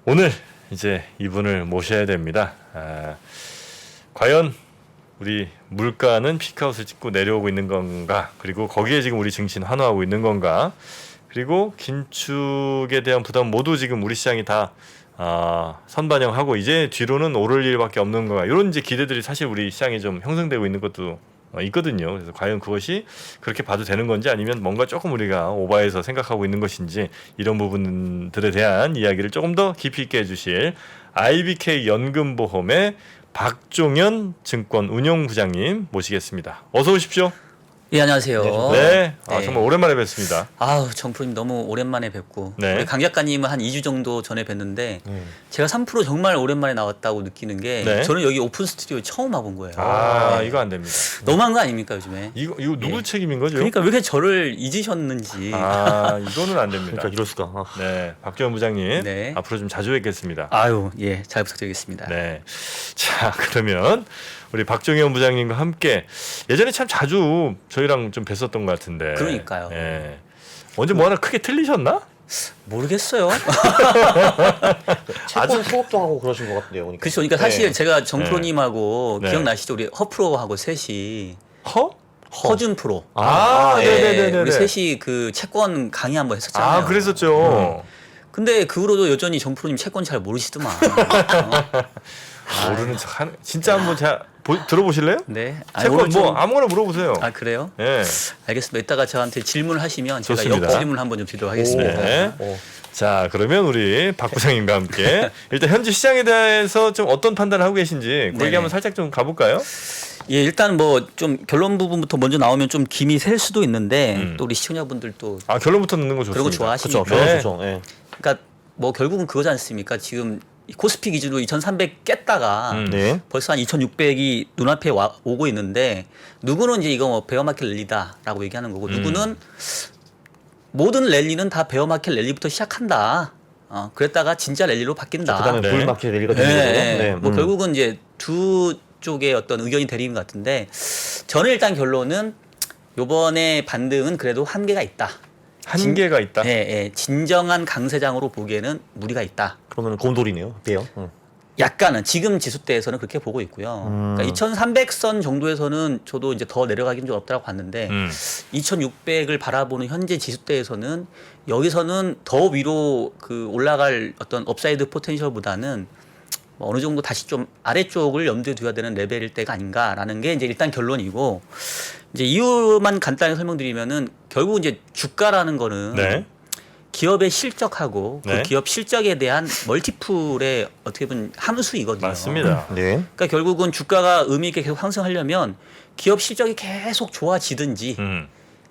오늘 이제 이분을 모셔야 됩니다. 과연 우리 물가는 피크아웃을 찍고 내려오고 있는 건가? 그리고 거기에 지금 우리 증시는 환호하고 있는 건가? 그리고 긴축에 대한 부담 모두 지금 우리 시장이 다 선반영하고 이제 뒤로는 오를 일밖에 없는 건가? 이런 이제 기대들이 사실 우리 시장에 좀 형성되고 있는 것도 있거든요. 그래서 과연 그것이 그렇게 봐도 되는 건지 아니면 뭔가 조금 우리가 오버해서 생각하고 있는 것인지 이런 부분들에 대한 이야기를 조금 더 깊이 있게 해주실 IBK 연금보험의 박종현 증권 운용부장님 모시겠습니다. 어서 오십시오. 예, 안녕하세요. 네, 정말 오랜만에 뵙습니다. 아우, 정프로님 너무 오랜만에 뵙고 네. 우리 강 작가님은 한 2주 정도 전에 뵀는데 제가 3% 정말 오랜만에 나왔다고 느끼는 게 네. 저는 여기 오픈 스튜디오 처음 와본 거예요. 이거 안 됩니다. 너무한 거 아닙니까 요즘에? 이거 누구 책임인 거죠? 그러니까 왜 이렇게 저를 잊으셨는지. 이거는 안 됩니다. 그러니까 이럴 수가. 네, 박종현 부장님 네. 앞으로 좀 자주 뵙겠습니다. 아유, 예, 잘 부탁드리겠습니다. 네. 자, 그러면 우리 박종현 부장님과 함께 예전에 참 자주 저희랑 좀 뵀었던 것 같은데. 그러니까요. 예. 언제 뭐 하나 크게 틀리셨나? 모르겠어요. 채권 수업도 하고 그러신 것 같은데요. 그러니까. 그렇죠. 그러니까 사실 네. 제가 정프로님하고 네. 기억나시죠? 우리 허프로하고 셋이 허준 프로. 네네네네. 우리 셋이 그 채권 강의 한번 했었잖아요. 그랬었죠. 근데 그 후로도 여전히 정프로님 채권 잘 모르시더만. 모르는 척 하는. 진짜 한번 들어보실래요? 네. 채권 오늘 좀- 아무거나 물어보세요. 그래요? 예. 알겠습니다. 이따가 저한테 질문을 하시면 제가 좋습니다. 역질문 한번 좀 드리도록 하겠습니다. 네. 오. 자, 그러면 우리 박 부장님과 함께 일단 현재 시장에 대해서 좀 어떤 판단을 하고 계신지 그 얘기 네네. 한번 살짝 좀 가볼까요? 예, 일단 뭐 좀 결론 부분부터 먼저 나오면 좀 김이 셀 수도 있는데 또 우리 시청자분들도 결론부터 넣는 거 좋습니다. 그런 거 좋아하시니까. 그렇죠. 네. 좋죠. 예. 그러니까 뭐 결국은 그거지 않습니까? 지금 코스피 기준으로 2,300 깼다가 네. 벌써 한 2,600이 눈앞에 오고 있는데 누구는 이제 이거 뭐 베어마켓 랠리다라고 얘기하는 거고 누구는 모든 랠리는 다 베어마켓 랠리부터 시작한다. 그랬다가 진짜 랠리로 바뀐다. 그다음에 네. 불마켓 랠리가 되는 거죠. 네. 뭐 결국은 이제 두 쪽의 어떤 의견이 대립인 것 같은데 저는 일단 결론은 요번에 반등은 그래도 한계가 있다. 한계가 있다. 진정한 강세장으로 보기에는 무리가 있다. 그러면 곰돌이네요. 돼요. 약간은 지금 지수대에서는 그렇게 보고 있고요. 그러니까 2,300선 정도에서는 저도 이제 더 내려가기는 좀 없다고 봤는데 2,600을 바라보는 현재 지수대에서는 여기서는 더 위로 그 올라갈 어떤 업사이드 포텐셜보다는 뭐 어느 정도 다시 좀 아래쪽을 염두에 둬야 되는 레벨일 때가 아닌가라는 게 이제 일단 결론이고 이제 이유만 간단히 설명드리면은 결국 이제 주가라는 거는 네. 기업의 실적하고 네. 그 기업 실적에 대한 멀티플의 어떻게 보면 함수이거든요. 맞습니다. 네. 그러니까 결국은 주가가 의미 있게 계속 상승하려면 기업 실적이 계속 좋아지든지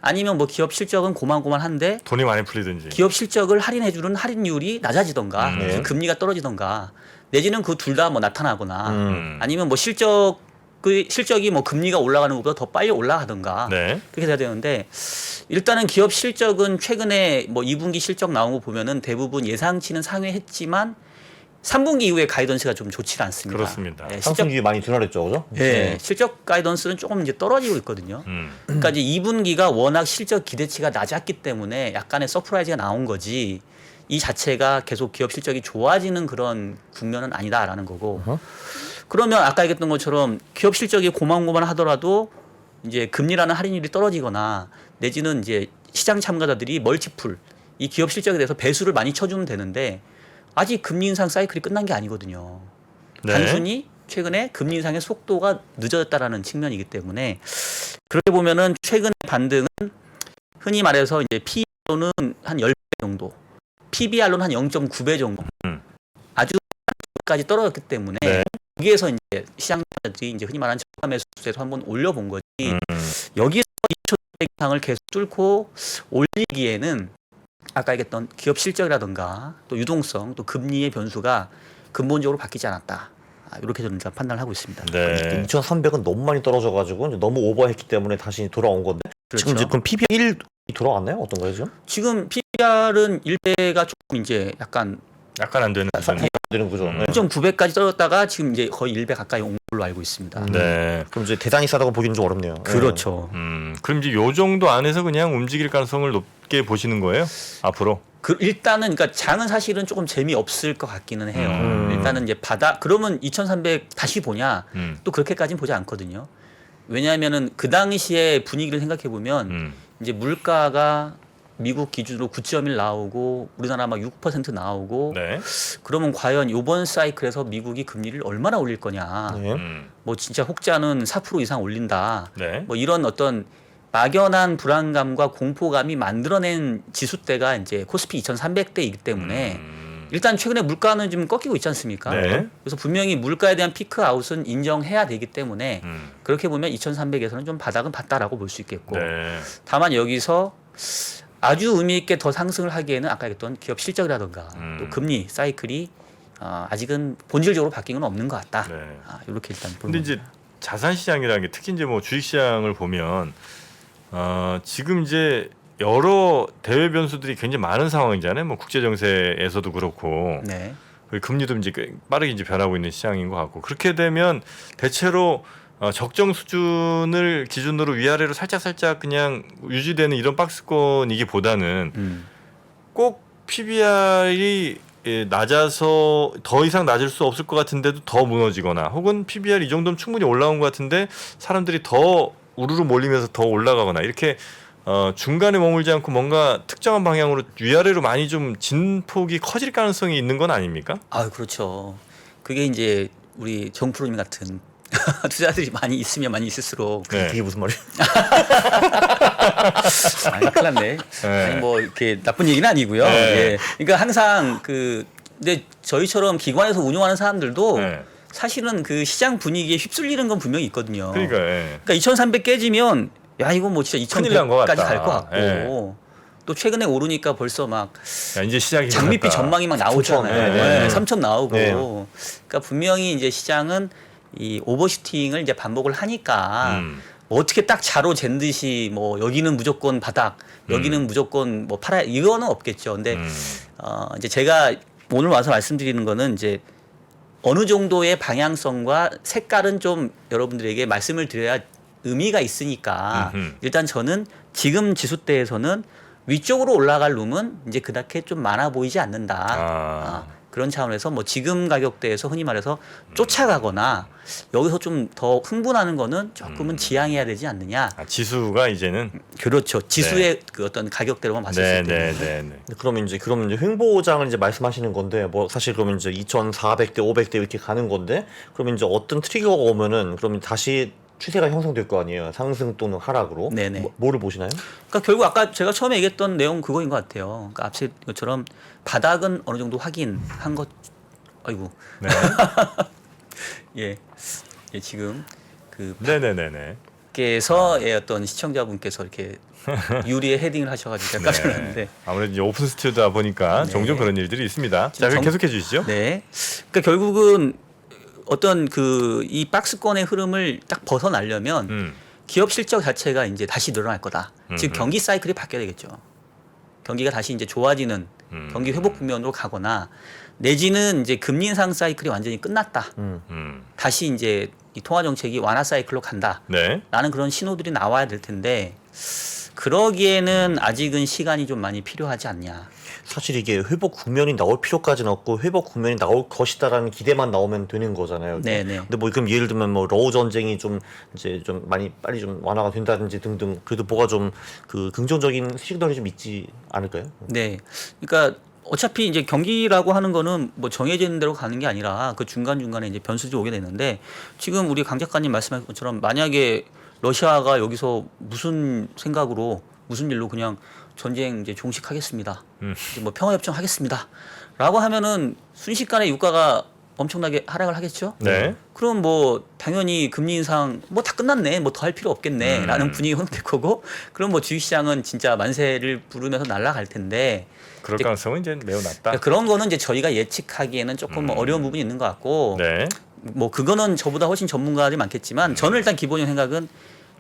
아니면 뭐 기업 실적은 고만고만한데 돈이 많이 풀리든지. 기업 실적을 할인해주는 할인율이 낮아지던가 네. 금리가 떨어지던가 내지는 그 둘 다 뭐 나타나거나 아니면 뭐 실적이 뭐 금리가 올라가는 것보다 더 빨리 올라가던가 네. 그렇게 돼야 되는데 일단은 기업 실적은 최근에 뭐 2분기 실적 나온 거 보면은 대부분 예상치는 상회했지만 3분기 이후에 가이던스가 좀 좋지 않습니다. 그렇습니다. 네, 상승률이 많이 둔화됐죠, 그죠? 실적 가이던스는 조금 이제 떨어지고 있거든요. 음. 그러니까 이제 2분기가 워낙 실적 기대치가 낮았기 때문에 약간의 서프라이즈가 나온 거지 이 자체가 계속 기업 실적이 좋아지는 그런 국면은 아니다라는 거고 그러면 아까 얘기했던 것처럼 기업 실적이 고만고만 하더라도 이제 금리라는 할인율이 떨어지거나 내지는 이제 시장 참가자들이 멀티플 이 기업 실적에 대해서 배수를 많이 쳐주면 되는데 아직 금리 인상 사이클이 끝난 게 아니거든요. 네. 단순히 최근에 금리 인상의 속도가 늦어졌다라는 측면이기 때문에 그렇게 보면은 최근의 반등은 흔히 말해서 이제 P로는 한 10배 정도, PBR로는 한 0.9배 정도 아주 까지 떨어졌기 때문에 네. 여기에서 이제 시장자들이 이제 흔히 말하는 저가 매수세에서 한번 올려본 거지 여기서 2,600 이상을 계속 뚫고 올리기에는 아까 얘기했던 기업 실적이라든가 또 유동성 또 금리의 변수가 근본적으로 바뀌지 않았다. 이렇게 저는 판단을 하고 있습니다. 네. 2,300은 너무 많이 떨어져가지고 이제 너무 오버했기 때문에 다시 돌아온 건데 그렇죠. 지금 이제 그럼 PBR 1 돌아왔나요? 어떤 거예요 지금? 지금 PBR은 1대가 조금 이제 약간 약간 안 되는 수준. 되는 거죠. 네. 0.9배까지 떨어졌다가 지금 이제 거의 1배 가까이 온 걸로 알고 있습니다. 네. 그럼 이제 대단히 싸다고 보기는 좀 어렵네요. 그렇죠. 그럼 이제 요 정도 안에서 그냥 움직일 가능성을 높게 보시는 거예요? 앞으로? 일단은 그러니까 장은 사실은 조금 재미없을 것 같기는 해요. 일단은 이제 그러면 2,300 다시 보냐? 또 그렇게까지는 보지 않거든요. 왜냐하면은 그 당시에 분위기를 생각해 보면 이제 물가가 미국 기준으로 9.1 나오고 우리나라 막 6% 나오고 네. 그러면 과연 이번 사이클에서 미국이 금리를 얼마나 올릴 거냐? 네. 뭐 진짜 혹자는 4% 이상 올린다. 네. 뭐 이런 어떤 막연한 불안감과 공포감이 만들어낸 지수대가 이제 코스피 2,300대이기 때문에 일단 최근에 물가는 좀 꺾이고 있지 않습니까? 네. 그래서 분명히 물가에 대한 피크 아웃은 인정해야 되기 때문에 그렇게 보면 2,300에서는 좀 바닥은 봤다라고 볼 수 있겠고 네. 다만 여기서 아주 의미 있게 더 상승을 하기에는 아까 얘기했던 기업 실적이라든가 또 금리 사이클이 아직은 본질적으로 바뀐 건 없는 것 같다. 네. 이렇게 일단 근데 이제 자산 시장이라는 게 특히 이제 뭐 주식 시장을 보면 지금 이제 여러 대외 변수들이 굉장히 많은 상황이잖아요. 뭐 국제 정세에서도 그렇고 네. 금리도 이제 꽤 빠르게 이제 변하고 있는 시장인 것 같고 그렇게 되면 대체로 적정 수준을 기준으로 위아래로 살짝 그냥 유지되는 이런 박스권이기보다는 꼭 PBR이 낮아서 더 이상 낮을 수 없을 것 같은데도 더 무너지거나 혹은 PBR 이 정도면 충분히 올라온 것 같은데 사람들이 더 우르르 몰리면서 더 올라가거나 이렇게 중간에 머물지 않고 뭔가 특정한 방향으로 위아래로 많이 좀 진폭이 커질 가능성이 있는 건 아닙니까? 그렇죠. 그게 이제 우리 정프로님 같은 투자들이 많이 있으면 많이 있을수록 네. 그게 무슨 말이에요? 큰일 났네. 네. 아니 뭐 이렇게 나쁜 얘기는 아니고요. 네. 예. 그러니까 항상 근데 저희처럼 기관에서 운영하는 사람들도 네. 사실은 그 시장 분위기에 휩쓸리는 건 분명히 있거든요. 그러니까 예. 2,300 깨지면 야 이거 뭐 진짜 큰일 난것 2,100까지 같다. 갈 것 같고 예. 또 최근에 오르니까 벌써 막 야, 이제 시작이 장밋빛 됐다. 전망이 막 나오잖아요. 3,000, 네. 3천 나오고. 네. 그러니까 분명히 이제 시장은 이 오버슈팅을 이제 반복을 하니까 뭐 어떻게 딱 자로 잰 듯이 뭐 여기는 무조건 바닥, 여기는 무조건 뭐 팔아 이거는 없겠죠. 근데 이제 제가 오늘 와서 말씀드리는 거는 이제 어느 정도의 방향성과 색깔은 좀 여러분들에게 말씀을 드려야 의미가 있으니까 일단 저는 지금 지수대에서는 위쪽으로 올라갈 룸은 이제 그닥게 좀 많아 보이지 않는다. 그런 차원에서 뭐 지금 가격대에서 흔히 말해서 쫓아가거나 여기서 좀 더 흥분하는 거는 조금은 지양해야 되지 않느냐. 지수가 이제는 그렇죠. 지수의 그 어떤 가격대로만 봤을 때. 네. 그러면 이제 횡보장을 이제 말씀하시는 건데 뭐 사실 그러면 이제 2,400대, 500대 이렇게 가는 건데 그러면 이제 어떤 트리거가 오면은 그러면 다시 추세가 형성될 거 아니에요. 상승 또는 하락으로. 네네. 뭐를 보시나요? 그러니까 결국 아까 제가 처음에 얘기했던 내용 그거인 것 같아요. 그러니까 앞서 것처럼 바닥은 어느 정도 확인한 것. 아이고. 네. 예. 지금 그 네네네네. 께서 어떤 시청자분께서 이렇게 유리에 헤딩을 하셔가지고 깜짝 놀랐는데. 아무래도 이제 오픈 스튜디오다 보니까 네. 종종 그런 일들이 있습니다. 자, 그럼 계속해 주시죠. 네. 그러니까 결국은 어떤 이 박스권의 흐름을 딱 벗어나려면 기업 실적 자체가 이제 다시 늘어날 거다. 즉 경기 사이클이 바뀌어야 되겠죠. 경기가 다시 이제 좋아지는 경기 회복 국면으로 가거나 내지는 이제 금리 인상 사이클이 완전히 끝났다. 다시 이제 이 통화 정책이 완화 사이클로 간다. 네. 라는 그런 신호들이 나와야 될 텐데 그러기에는 아직은 시간이 좀 많이 필요하지 않냐. 사실 이게 회복 국면이 나올 필요까지는 없고 회복 국면이 나올 것이다라는 기대만 나오면 되는 거잖아요. 네네. 근데 뭐 그럼 예를 들면 뭐 러우 전쟁이 좀 이제 좀 많이 빨리 좀 완화가 된다든지 등등 그래도 뭐가 좀 그 긍정적인 시그널이 좀 있지 않을까요? 네. 그러니까 어차피 이제 경기라고 하는 거는 뭐 정해져 있는 대로 가는 게 아니라 그 중간중간에 이제 변수들이 오게 되는데 지금 우리 강 작가님 말씀하신 것처럼 만약에 러시아가 여기서 무슨 생각으로 무슨 일로 그냥 전쟁 이제 종식하겠습니다. 이제 뭐 평화협정 하겠습니다. 라고 하면은 순식간에 유가가 엄청나게 하락을 하겠죠. 네. 그럼 뭐 당연히 금리 인상 뭐 다 끝났네. 뭐 더 할 필요 없겠네. 라는 분위기가 형성될 거고 그럼 뭐 주식시장은 진짜 만세를 부르면서 날아갈 텐데 그럴 가능성은 이제 매우 낮다. 그러니까 그런 거는 이제 저희가 예측하기에는 조금 어려운 부분이 있는 것 같고 네. 뭐 그거는 저보다 훨씬 전문가들이 많겠지만 저는 일단 기본적인 생각은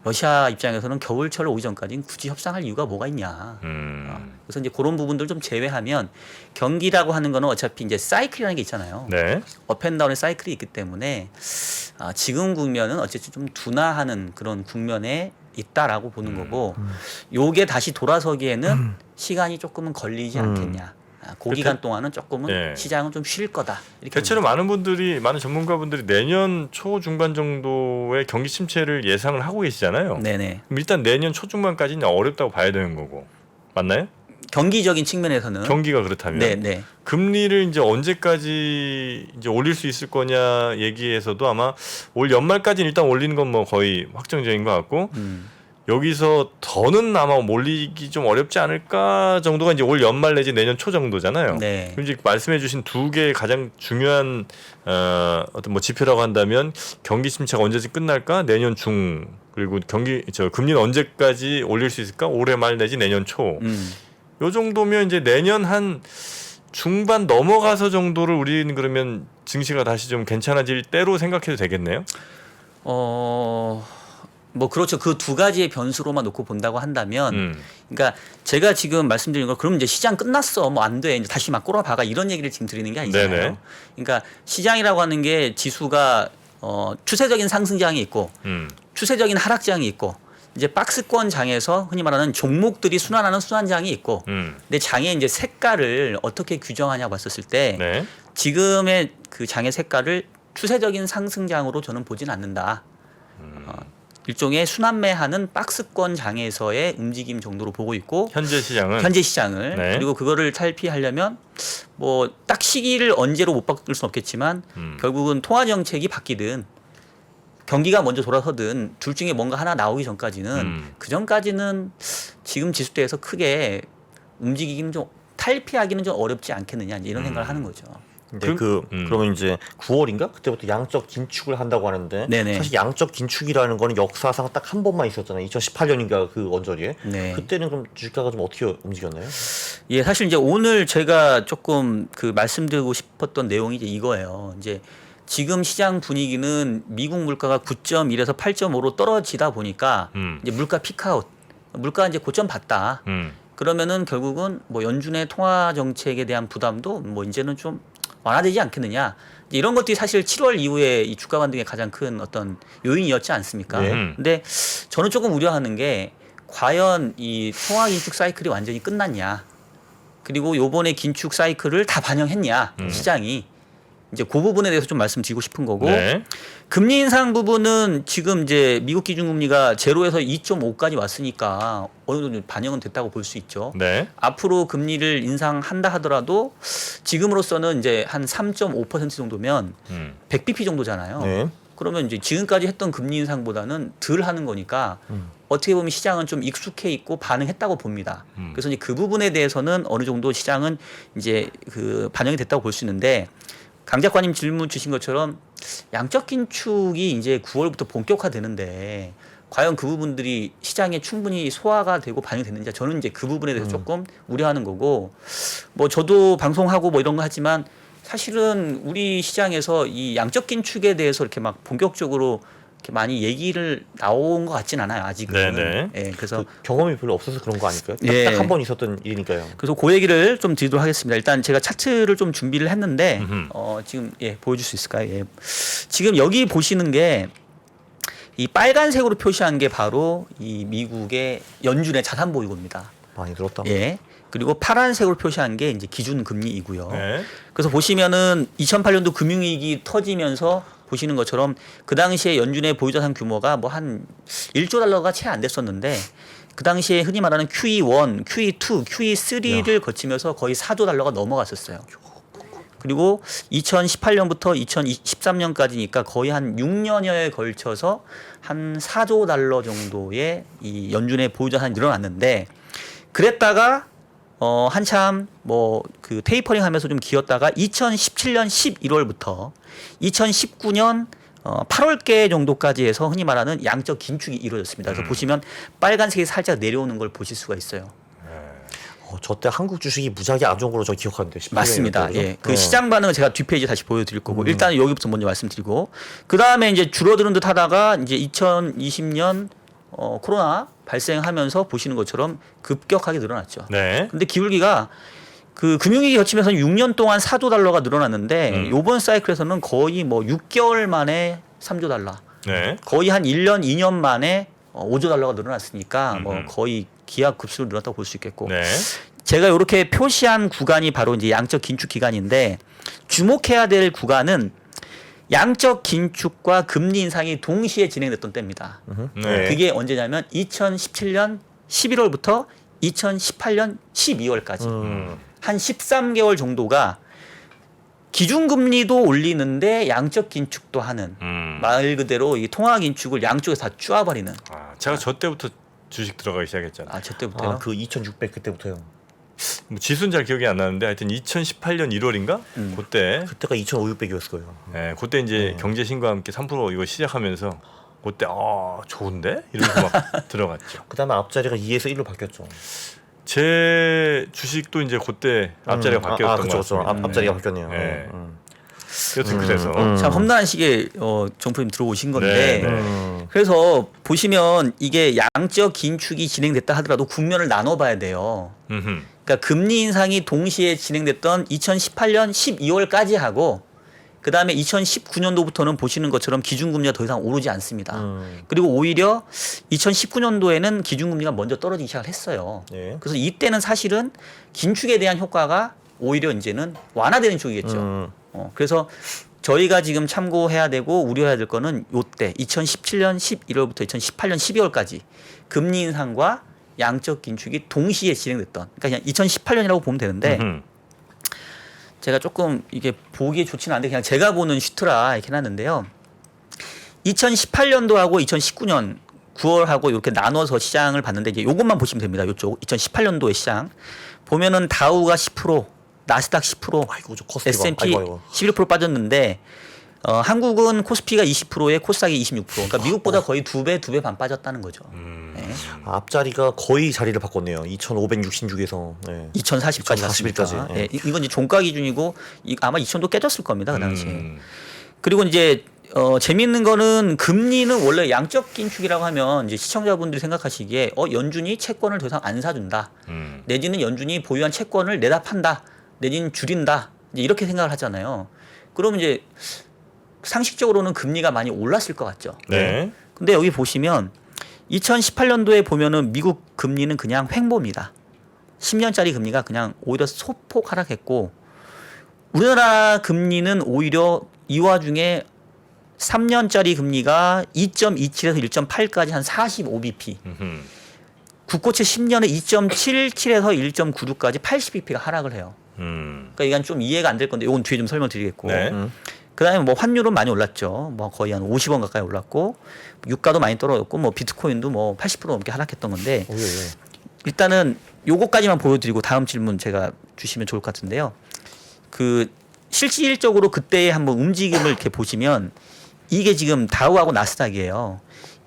러시아 입장에서는 겨울철 오기 전까지는 굳이 협상할 이유가 뭐가 있냐. 그래서 이제 그런 부분들 좀 제외하면 경기라고 하는 거는 어차피 이제 사이클이라는 게 있잖아요. 네. 업앤다운의 사이클이 있기 때문에 지금 국면은 어쨌든 좀 둔화하는 그런 국면에 있다라고 보는 거고 요게 다시 돌아서기에는 시간이 조금은 걸리지 않겠냐. 그 기간 동안은 조금은 네. 시장은 좀 쉴 거다. 이렇게 대체로 봅니다. 많은 전문가분들이 내년 초 중반 정도의 경기 침체를 예상을 하고 계시잖아요. 네네. 그럼 일단 내년 초 중반까지는 어렵다고 봐야 되는 거고 맞나요? 경기적인 측면에서는 경기가 그렇다면 네네. 금리를 이제 언제까지 이제 올릴 수 있을 거냐 얘기에서도 아마 올 연말까지는 일단 올리는 건 뭐 거의 확정적인 것 같고 여기서 더는 아마 몰리기 좀 어렵지 않을까 정도가 이제 올 연말 내지 내년 초 정도잖아요. 네. 그럼 이제 말씀해주신 두 개의 가장 중요한 어떤 뭐 지표라고 한다면 경기 침체가 언제쯤 끝날까 내년 중 그리고 금리는 언제까지 올릴 수 있을까 올해 말 내지 내년 초. 요 정도면 이제 내년 한 중반 넘어가서 정도를 우리는 그러면 증시가 다시 좀 괜찮아질 때로 생각해도 되겠네요. 뭐 그렇죠. 그 두 가지의 변수로만 놓고 본다고 한다면, 그러니까 제가 지금 말씀드린 거, 그럼 이제 시장 끝났어, 뭐 안 돼, 이제 다시 막 꼬라박아 이런 얘기를 지금 드리는 게 아니잖아요. 네네. 그러니까 시장이라고 하는 게 지수가 추세적인 상승장이 있고, 추세적인 하락장이 있고, 이제 박스권 장에서 흔히 말하는 종목들이 순환하는 순환장이 있고, 근데 장의 이제 색깔을 어떻게 규정하냐 봤었을 때, 네. 지금의 그 장의 색깔을 추세적인 상승장으로 저는 보진 않는다. 일종의 순환매하는 박스권 장에서의 움직임 정도로 보고 있고 현재 시장은 현재 시장을 네. 그리고 그거를 탈피하려면 뭐 딱 시기를 언제로 못 바꿀 수는 없겠지만 결국은 통화 정책이 바뀌든 경기가 먼저 돌아서든 둘 중에 뭔가 하나 나오기 전까지는 그 전까지는 지금 지수대에서 크게 움직이기는 좀 탈피하기는 좀 어렵지 않겠느냐 이런 생각을 하는 거죠. 근데 그러면 이제 9월인가 그때부터 양적 긴축을 한다고 하는데 네네. 사실 양적 긴축이라는 거는 역사상 딱 한 번만 있었잖아요. 2018년인가 그 언저리에. 네. 그때는 그럼 주가가 좀 어떻게 움직였나요? 예, 사실 이제 오늘 제가 조금 그 말씀드리고 싶었던 내용이 이제 이거예요. 이제 지금 시장 분위기는 미국 물가가 9.1에서 8.5로 떨어지다 보니까 이제 물가 피크아웃, 물가 이제 고점 봤다. 그러면은 결국은 뭐 연준의 통화 정책에 대한 부담도 뭐 이제는 좀 완화되지 않겠느냐. 이런 것들이 사실 7월 이후에 이 주가 반등의 가장 큰 어떤 요인이었지 않습니까? 네. 근데 저는 조금 우려하는 게 과연 이 통화 긴축 사이클이 완전히 끝났냐. 그리고 요번에 긴축 사이클을 다 반영했냐. 시장이. 이제 그 부분에 대해서 좀 말씀드리고 싶은 거고. 네. 금리 인상 부분은 지금 이제 미국 기준금리가 제로에서 2.5까지 왔으니까 어느 정도 반영은 됐다고 볼 수 있죠. 네. 앞으로 금리를 인상한다 하더라도 지금으로서는 이제 한 3.5% 정도면 100bp 정도잖아요. 네. 그러면 이제 지금까지 했던 금리 인상보다는 덜 하는 거니까 어떻게 보면 시장은 좀 익숙해 있고 반응했다고 봅니다. 그래서 이제 그 부분에 대해서는 어느 정도 시장은 이제 그 반영이 됐다고 볼 수 있는데 강 작가님 질문 주신 것처럼 양적 긴축이 이제 9월부터 본격화되는데 과연 그 부분들이 시장에 충분히 소화가 되고 반영됐는지 저는 이제 그 부분에 대해서 조금 우려하는 거고 뭐 저도 방송하고 뭐 이런 거 하지만 사실은 우리 시장에서 이 양적 긴축에 대해서 이렇게 막 본격적으로 이렇게 많이 얘기를 나온 것 같진 않아요 아직은. 네네. 예, 그래서 경험이 별로 없어서 그런 거 아닐까요? 예. 딱 한 번 있었던 일이니까요. 그래서 그 얘기를 좀 드리도록 하겠습니다. 일단 제가 차트를 좀 준비를 했는데 지금 예, 보여줄 수 있을까요? 예. 지금 여기 보시는 게 이 빨간색으로 표시한 게 바로 이 미국의 연준의 자산 보유고입니다. 많이 들었다. 예. 그리고 파란색으로 표시한 게 이제 기준 금리이고요. 네. 그래서 보시면은 2008년도 금융위기 터지면서 보시는 것처럼 그 당시에 연준의 보유자산 규모가 뭐 한 1조 달러가 채 안 됐었는데 그 당시에 흔히 말하는 QE1, QE2, QE3를 거치면서 거의 4조 달러가 넘어갔었어요. 그리고 2018년부터 2013년까지니까 거의 한 6년여에 걸쳐서 한 4조 달러 정도의 이 연준의 보유자산이 늘어났는데 그랬다가 한참 뭐 그 테이퍼링 하면서 좀 기었다가 2017년 11월부터 2019년 8월께 정도까지 해서 흔히 말하는 양적 긴축이 이루어졌습니다. 그래서 보시면 빨간색이 살짝 내려오는 걸 보실 수가 있어요. 저때 한국 주식이 무지하게 안 좋은 걸로 저 기억하는데. 18년이었죠, 맞습니다. 그죠? 예. 그 시장 반응은 제가 뒷페이지 다시 보여드릴 거고 일단 여기부터 먼저 말씀드리고 그 다음에 이제 줄어드는 듯 하다가 이제 2020년 코로나 발생하면서 보시는 것처럼 급격하게 늘어났죠. 네. 근데 기울기가 그 금융위기 거치면서 6년 동안 4조 달러가 늘어났는데 요번 사이클에서는 거의 뭐 6개월 만에 3조 달러. 네. 거의 한 1년, 2년 만에 5조 달러가 늘어났으니까 뭐 거의 기하급수로 늘었다고 볼 수 있겠고. 네. 제가 이렇게 표시한 구간이 바로 이제 양적 긴축 기간인데 주목해야 될 구간은 양적 긴축과 금리 인상이 동시에 진행됐던 때입니다. 네. 그게 언제냐면 2017년 11월부터 2018년 12월까지 한 13개월 정도가 기준금리도 올리는데 양적 긴축도 하는 말 그대로 이 통화 긴축을 양쪽에서 다 쪼아버리는. 제가 저 때부터 주식 들어가기 시작했잖아요. 저 때부터요. 그 2,600 그때부터요. 뭐 지수는 잘 기억이 안 나는데 하여튼 2018년 1월인가? 그때 그때가 2,500이었을 거예요. 네, 그때 이제 경제 신과 함께 3% 이거 시작하면서 그때 좋은데? 이러면서 막 들어갔죠. 그다음에 앞자리가 2에서 1로 바뀌었죠. 제 주식도 이제 그때 앞자리가 바뀌었던 것 그쵸. 같습니다. 앞자리가 바뀌었네요. 네. 여튼 그래서 참 험난한 시기에 정프님 들어오신 건데 네, 네. 그래서 보시면 이게 양적 긴축이 진행됐다 하더라도 국면을 나눠봐야 돼요. 그러니까 금리 인상이 동시에 진행됐던 2018년 12월까지 하고 그 다음에 2019년도부터는 보시는 것처럼 기준금리가 더 이상 오르지 않습니다. 그리고 오히려 2019년도에는 기준금리가 먼저 떨어지기 시작을 했어요. 네. 그래서 이때는 사실은 긴축에 대한 효과가 오히려 이제는 완화되는 쪽이겠죠. 그래서 저희가 지금 참고해야 되고 우려해야 될 거는 요때 2017년 11월부터 2018년 12월까지 금리 인상과 양적 긴축이 동시에 진행됐던 그러니까 그냥 2018년이라고 보면 되는데 제가 조금 이게 보기에 좋지는 않은데 그냥 제가 보는 슈트라 이렇게 해놨는데요. 2018년도하고 2019년 9월하고 이렇게 나눠서 시장을 봤는데 이제 요것만 보시면 됩니다. 요쪽 2018년도의 시장 보면은 다우가 10%, 나스닥 10%, 아이고 저 코스피가 S&P 11% 빠졌는데 한국은 코스피가 20%에 코스닥이 26%. 그러니까 미국보다 거의 두 배 반 빠졌다는 거죠. 네. 앞자리가 거의 자리를 바꿨네요. 2,566에서 2040까지 2040 갔습니다. 까지. 네. 이건 이제 종가 기준이고 아마 2000도 깨졌을 겁니다. 그 당시에. 그리고 이제 재미있는 거는 금리는 원래 양적 긴축이라고 하면 이제 시청자분들이 생각하시기에 연준이 채권을 더 이상 안 사준다. 내지는 연준이 보유한 채권을 내다 판다. 내지는 줄인다. 이제 이렇게 생각을 하잖아요. 그러면 이제 상식적으로는 금리가 많이 올랐을 것 같죠. 네. 근데 여기 보시면 2018년도에 보면은 미국 금리는 그냥 횡보입니다. 10년짜리 금리가 그냥 오히려 소폭 하락했고 우리나라 금리는 오히려 이 와중에 3년짜리 금리가 2.27에서 1.8까지 한 45bp. 국고채 10년에 2.77에서 1.96까지 80bp가 하락을 해요. 그러니까 이건 좀 이해가 안 될 건데 이건 뒤에 좀 설명드리겠고. 네. 그다음에 뭐 환율은 많이 올랐죠. 뭐 거의 한 50원 가까이 올랐고 유가도 많이 떨어졌고 뭐 비트코인도 뭐 80% 넘게 하락했던 건데 일단은 요거까지만 보여드리고 다음 질문 제가 주시면 좋을 것 같은데요. 그 실질적으로 그때의 한번 움직임을 이렇게 보시면 이게 지금 다우하고 나스닥이에요.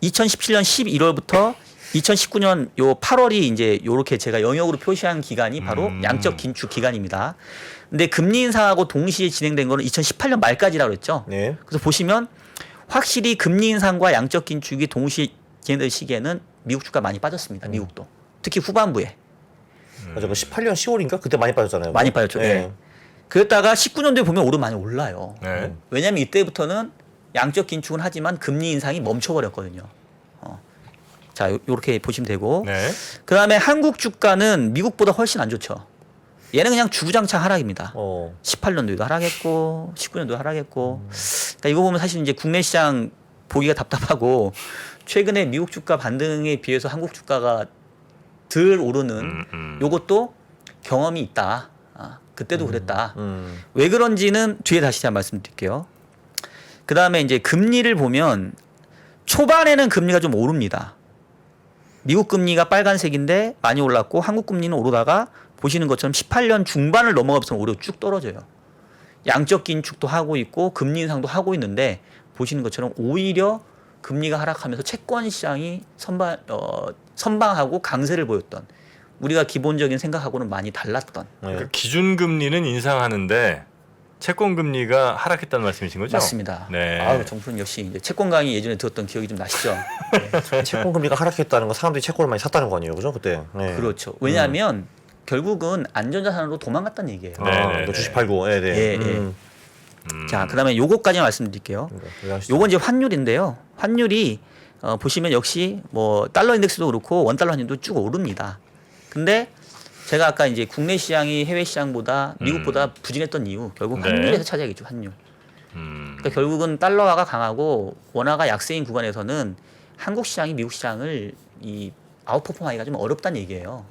2017년 11월부터 2019년 요 8월이 이제 요렇게 제가 영역으로 표시한 기간이 바로 양적 긴축 기간입니다. 근데 금리 인상하고 동시에 진행된 거는 2018년 말까지라고 그랬죠. 네. 그래서 보시면 확실히 금리 인상과 양적 긴축이 동시에 진행된 시기에는 미국 주가 많이 빠졌습니다. 미국도. 특히 후반부에. 맞아. 18년 10월인가 그때 많이 빠졌잖아요. 많이 빠졌죠. 네. 그랬다가 19년도에 보면 오르면 많이 올라요. 네. 왜냐하면 이때부터는 양적 긴축은 하지만 금리 인상이 멈춰버렸거든요. 자, 요렇게 보시면 되고. 네. 그다음에 한국 주가는 미국보다 훨씬 안 좋죠. 얘는 그냥 주구장창 하락입니다. 18년도에도 하락했고 19년도 하락했고. 그러니까 이거 보면 사실 이제 국내 시장 보기가 답답하고 최근에 미국 주가 반등에 비해서 한국 주가가 덜 오르는 요것도 경험이 있다. 그때도 그랬다. 왜 그런지는 뒤에 다시 제가 말씀드릴게요. 그다음에 이제 금리를 보면 초반에는 금리가 좀 오릅니다. 미국 금리가 빨간색인데 많이 올랐고 한국 금리는 오르다가 보시는 것처럼 18년 중반을 넘어가면서 오히려 쭉 떨어져요. 양적 긴축도 하고 있고 금리 인상도 하고 있는데 보시는 것처럼 오히려 금리가 하락하면서 채권 시장이 선방하고 강세를 보였던 우리가 기본적인 생각하고는 많이 달랐던. 그러니까 기준금리는 인상하는데 채권 금리가 하락했다는 말씀이신 거죠? 맞습니다. 네. 아우 정프는 역시 이제 채권 강의 예전에 들었던 기억이 좀 나시죠? 네. 채권 금리가 하락했다는 건 사람들이 채권을 많이 샀다는 거 아니에요, 그죠? 그때. 네. 그렇죠. 왜냐하면 결국은 안전자산으로 도망갔다는 얘기예요. 네. 아, 주식 팔고. 네, 네. 예, 예. 자, 그다음에 요거까지 말씀드릴게요. 요건 이제 환율인데요. 환율이 보시면 역시 뭐 달러 인덱스도 그렇고 원달러 환율도 쭉 오릅니다. 근데 제가 아까 이제 국내 시장이 해외 시장보다 미국보다 부진했던 이유 결국 네. 환율에서 차지하겠죠. 환율. 그러니까 결국은 달러화가 강하고 원화가 약세인 구간에서는 한국 시장이 미국 시장을 이 아웃퍼폼하기가 좀 어렵다는 얘기예요.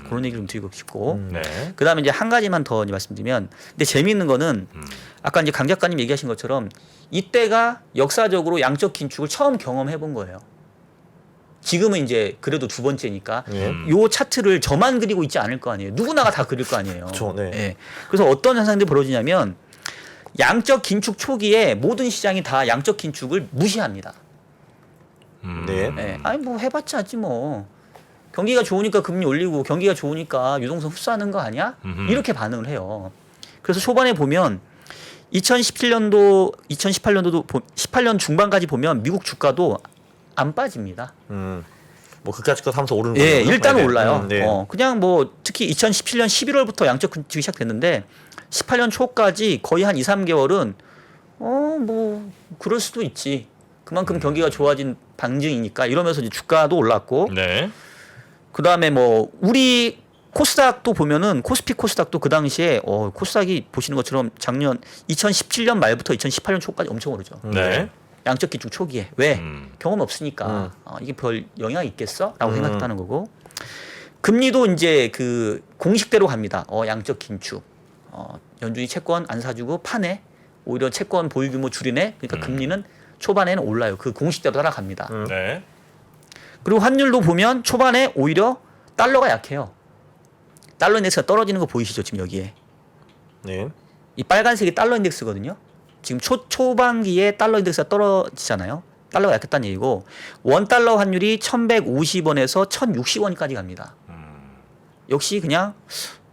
그런 얘기를 좀 드리고 싶고. 네. 그다음에 이제 한 가지만 더 이제 말씀드리면, 근데 재미있는 거는 아까 이제 강 작가님 얘기하신 것처럼 이때가 역사적으로 양적 긴축을 처음 경험해 본 거예요. 지금은 이제 그래도 두 번째니까 예. 요 차트를 저만 그리고 있지 않을 거 아니에요. 누구나가 다 그릴 거 아니에요. 그쵸, 네. 예. 그래서 어떤 현상들이 벌어지냐면 양적 긴축 초기에 모든 시장이 다 양적 긴축을 무시합니다. 네. 예. 아니 뭐 해봤자 하지 뭐. 경기가 좋으니까 금리 올리고 경기가 좋으니까 유동성 흡수하는 거 아니야? 이렇게 반응을 해요. 그래서 초반에 보면 2017년도, 2018년도도 18년 중반까지 보면 미국 주가도 안 빠집니다. 뭐 그까짓 거 하면서 오르는 예, 거죠? 일단 네, 네. 올라요. 네. 그냥 뭐 특히 2017년 11월부터 양적 긴축이 시작됐는데 18년 초까지 거의 한 2, 3개월은 뭐 그럴 수도 있지. 그만큼 경기가 좋아진 방증이니까 이러면서 이제 주가도 올랐고 네. 그다음에 뭐 우리 코스닥도 보면은 코스피 코스닥도 그 당시에 코스닥이 보시는 것처럼 작년 2017년 말부터 2018년 초까지 엄청 오르죠. 네. 양적 긴축 초기에 왜 경험 없으니까 이게 별 영향이 있겠어라고 생각했다는 거고 금리도 이제 그 공식대로 갑니다. 양적 긴축 연준이 채권 안 사주고 파네 오히려 채권 보유 규모 줄이네 그러니까 금리는 초반에는 올라요. 그 공식대로 따라갑니다. 네. 그리고 환율도 보면 초반에 오히려 달러가 약해요. 달러 인덱스가 떨어지는 거 보이시죠 지금 여기에 네. 이 빨간색이 달러 인덱스거든요. 지금 초반기에 달러 인덱스가 떨어지잖아요. 달러가 약했다는 얘기고 원달러 환율이 1150원에서 1060원까지 갑니다. 역시 그냥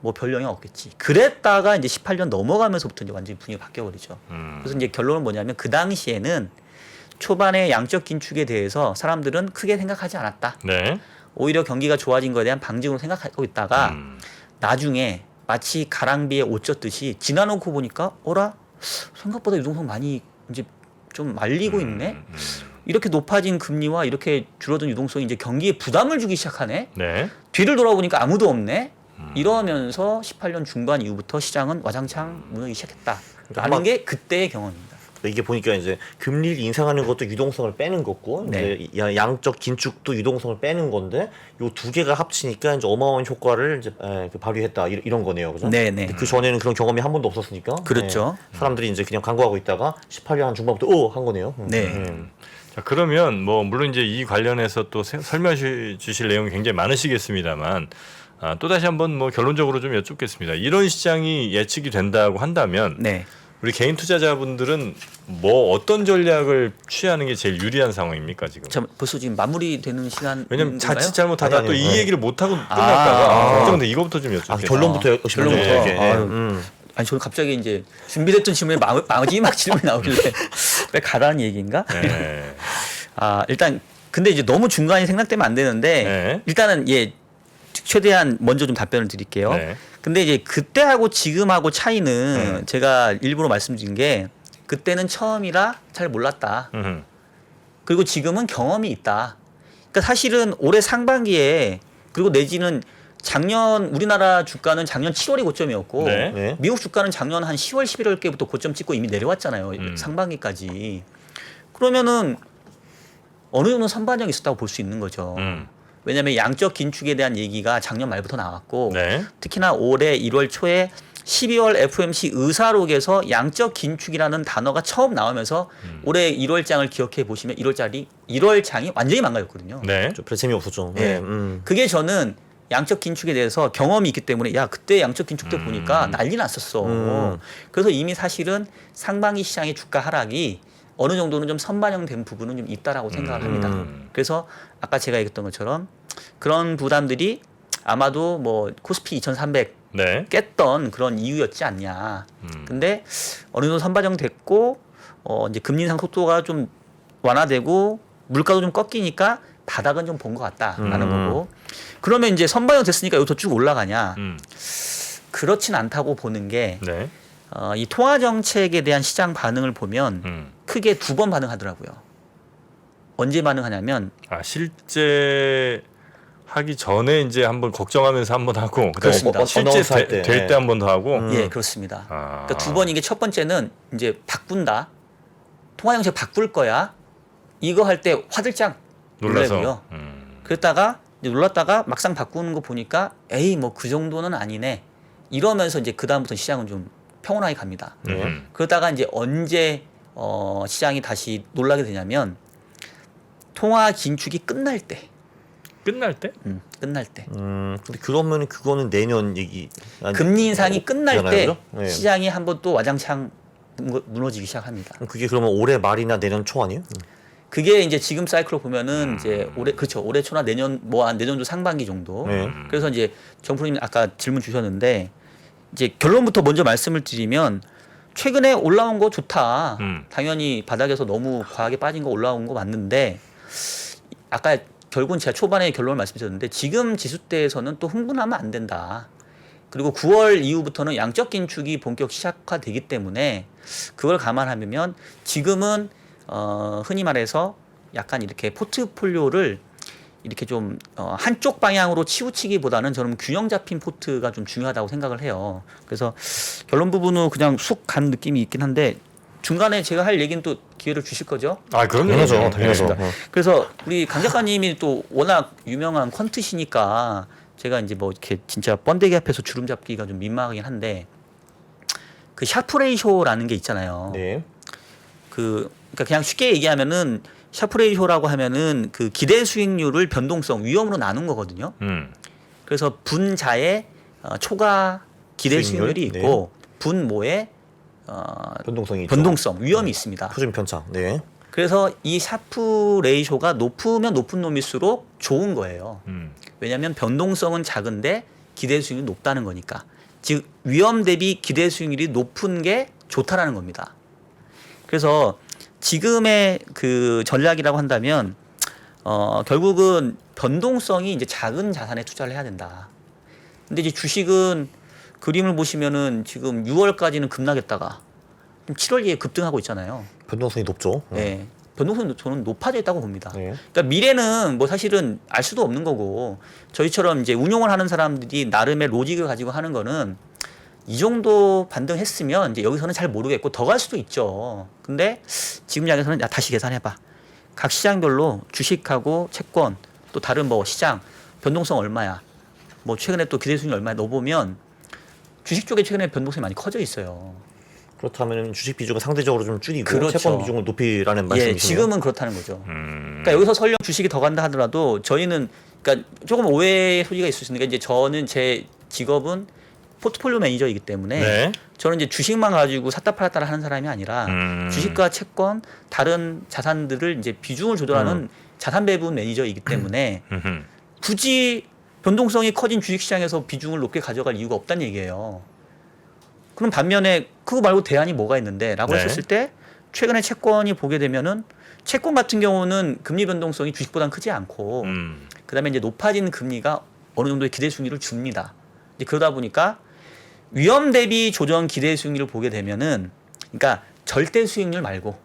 뭐 별 영향 없겠지. 그랬다가 이제 18년 넘어가면서부터 이제 완전히 분위기가 바뀌어버리죠. 그래서 이제 결론은 뭐냐면 그 당시에는 초반에 양적 긴축에 대해서 사람들은 크게 생각하지 않았다. 네. 오히려 경기가 좋아진 거에 대한 방증으로 생각하고 있다가 나중에 마치 가랑비에 옷 젖듯이 지나놓고 보니까 어라? 생각보다 유동성 많이 이제 좀 말리고 있네. 이렇게 높아진 금리와 이렇게 줄어든 유동성이 이제 경기에 부담을 주기 시작하네. 네. 뒤를 돌아보니까 아무도 없네. 이러면서 18년 중반 이후부터 시장은 와장창 무너지기 시작했다라는 게 그때의 경험입니다. 이게 보니까 이제 금리를 인상하는 것도 유동성을 빼는 거고 네. 이제 양적 긴축도 유동성을 빼는 건데 요 두 개가 합치니까 이제 어마어마한 효과를 이제 발휘했다 이런 거네요, 그죠? 네네. 그 전에는 그런 경험이 한 번도 없었으니까. 그렇죠. 사람들이 이제 그냥 광고하고 있다가 18년 한 중반부터 한 거네요. 네. 자, 그러면 뭐 물론 이제 이 관련해서 또 설명해 주실 내용이 굉장히 많으시겠습니다만 또 다시 한번 뭐 결론적으로 좀 여쭙겠습니다. 이런 시장이 예측이 된다고 한다면 네. 우리 개인 투자자분들은 뭐 어떤 전략을 취하는 게 제일 유리한 상황입니까 지금? 자, 벌써 지금 마무리되는 시간. 왜냐면 자칫 잘못하다 아니, 또 이 아니요. 얘기를 못 하고 끝날까봐 걱정돼. 이거부터 좀 여쭙겠습니다. 결론부터 결론부터. 이렇게. 아유. 아니 저는 갑자기 이제 준비됐던 질문에 마지막 질문이 나오길래 왜 가라는 얘기인가? 네. 일단 근데 이제 너무 중간에 생략되면 안 되는데 네. 일단은 최대한 먼저 좀 답변을 드릴게요. 네. 근데 이제 그때하고 지금하고 차이는 제가 일부러 말씀드린 게 그때는 처음이라 잘 몰랐다. 그리고 지금은 경험이 있다. 그러니까 사실은 올해 상반기에 그리고 내지는 작년 우리나라 주가는 작년 7월이 고점이었고 네. 네. 미국 주가는 작년 한 10월 11월께부터 고점 찍고 이미 내려왔잖아요. 상반기까지. 그러면은 어느 정도 선반영이 있었다고 볼 수 있는 거죠. 왜냐하면 양적 긴축에 대한 얘기가 작년 말부터 나왔고 네. 특히나 올해 1월 초에 12월 FOMC 의사록에서 양적 긴축이라는 단어가 처음 나오면서 올해 1월장을 기억해 보시면 1월장이 완전히 망가졌거든요. 네. 별 재미 없었죠. 네. 그게 저는 양적 긴축에 대해서 경험이 있기 때문에 야 그때 양적 긴축 때 보니까 난리 났었어. 그래서 이미 사실은 상반기 시장의 주가 하락이 어느 정도는 좀 선반영된 부분은 좀 있다라고 생각을 합니다. 그래서 아까 제가 얘기했던 것처럼 그런 부담들이 아마도 뭐 코스피 2300 네. 깼던 그런 이유였지 않냐. 근데 어느 정도 선반영됐고 이제 금리 인상 속도가 좀 완화되고 물가도 좀 꺾이니까 바닥은 좀 본 것 같다라는 거고. 그러면 이제 선반영 됐으니까 여기서 쭉 올라가냐? 그렇진 않다고 보는 게 네. 이 통화 정책에 대한 시장 반응을 보면 크게 두 번 반응하더라고요. 언제 반응하냐면 실제 하기 전에 이제 한번 걱정하면서 한번 하고 그렇습니다. 실제 어나운스 할 때. 될 때 한 번 더 하고. 예, 그렇습니다. 아. 그러니까 두 번인 게 첫 번째는 이제 바꾼다. 통화 정책 바꿀 거야. 이거 할 때 화들짝 놀라서. 놀래고요. 그랬다가 이제 놀랐다가 막상 바꾸는 거 보니까 에이 뭐 그 정도는 아니네. 이러면서 이제 그 다음부터 시장은 좀 평온하게 갑니다. 그러다가 이제 언제 시장이 다시 놀라게 되냐면 통화 긴축이 끝날 때. 끝날 때? 끝날 때. 근데 그러면 그거는 내년 얘기. 금리 인상이 끝날 때 그죠? 네. 시장이 한번 또 와장창 무너지기 시작합니다. 그게 그러면 올해 말이나 내년 초 아니에요? 그게 이제 지금 사이클로 보면은 이제 올해 초나 내년 내년도 상반기 정도. 네. 그래서 이제 정프로님 아까 질문 주셨는데 이제 결론부터 먼저 말씀을 드리면 최근에 올라온 거 좋다. 당연히 바닥에서 너무 과하게 빠진 거 올라온 거 맞는데 아까 결국은 제가 초반에 결론을 말씀드렸는데 지금 지수대에서는 또 흥분하면 안 된다. 그리고 9월 이후부터는 양적 긴축이 본격 시작화되기 때문에 그걸 감안하면 지금은 흔히 말해서 약간 이렇게 포트폴리오를 이렇게 좀 한쪽 방향으로 치우치기보다는 저는 균형 잡힌 포트가 좀 중요하다고 생각을 해요. 그래서 결론 부분은 그냥 쑥 간 느낌이 있긴 한데 중간에 제가 할 얘기는 또 기회를 주실 거죠? 그럼요. 당연하죠. 네. 당연하죠. 네. 그래서 우리 강 작가님이 또 워낙 유명한 퀀트시니까 제가 이제 뭐 이렇게 진짜 번데기 앞에서 주름 잡기가 좀 민망하긴 한데 그 샤프 레이쇼라는 게 있잖아요. 네. 그러니까 그냥 쉽게 얘기하면은 샤프 레이쇼라고 하면은 그 기대 수익률을 변동성 위험으로 나눈 거거든요. 그래서 분자에 초과 기대 수익률? 수익률이 있고 분모에 변동성이 있죠. 변동성 위험이 있습니다. 표준 편차. 네. 그래서 이 샤프 레이쇼가 높으면 높은 놈일수록 좋은 거예요. 왜냐하면 변동성은 작은데 기대 수익률이 높다는 거니까. 즉 위험 대비 기대 수익률이 높은 게 좋다라는 겁니다. 그래서 지금의 그 전략이라고 한다면 결국은 변동성이 이제 작은 자산에 투자를 해야 된다. 근데 이제 주식은 그림을 보시면은 지금 6월까지는 급락했다가 7월에 급등하고 있잖아요. 변동성이 높죠. 네. 변동성이 저는 높아져 있다고 봅니다. 네. 그러니까 미래는 뭐 사실은 알 수도 없는 거고 저희처럼 이제 운용을 하는 사람들이 나름의 로직을 가지고 하는 거는 이 정도 반등했으면 이제 여기서는 잘 모르겠고 더 갈 수도 있죠. 근데 지금 이야기에서는 야 다시 계산해봐. 각 시장별로 주식하고 채권 또 다른 뭐 시장 변동성 얼마야. 뭐 최근에 또 기대 수익률 얼마야. 넣어보면 주식 쪽에 최근에 변동성이 많이 커져 있어요. 그렇다면 주식 비중을 상대적으로 좀 줄이고 그렇죠. 채권 비중을 높이라는 예, 말씀이시네요. 지금은 그렇다는 거죠. 그러니까 여기서 설령 주식이 더 간다 하더라도 저희는 그러니까 조금 오해의 소지가 있을 수 있는 게 이제 저는 제 직업은 포트폴리오 매니저이기 때문에 네. 저는 이제 주식만 가지고 샀다 팔았다 하는 사람이 아니라 주식과 채권 다른 자산들을 이제 비중을 조절하는 자산 배분 매니저이기 때문에 굳이 변동성이 커진 주식시장에서 비중을 높게 가져갈 이유가 없다는 얘기예요. 그럼 반면에 그거 말고 대안이 뭐가 있는데 라고 네. 했었을 때 최근에 채권이 보게 되면은 채권 같은 경우는 금리 변동성이 주식보다는 크지 않고 그다음에 이제 높아진 금리가 어느 정도의 기대 수익률을 줍니다. 이제 그러다 보니까 위험 대비 조정 기대 수익률을 보게 되면은 그러니까 절대 수익률 말고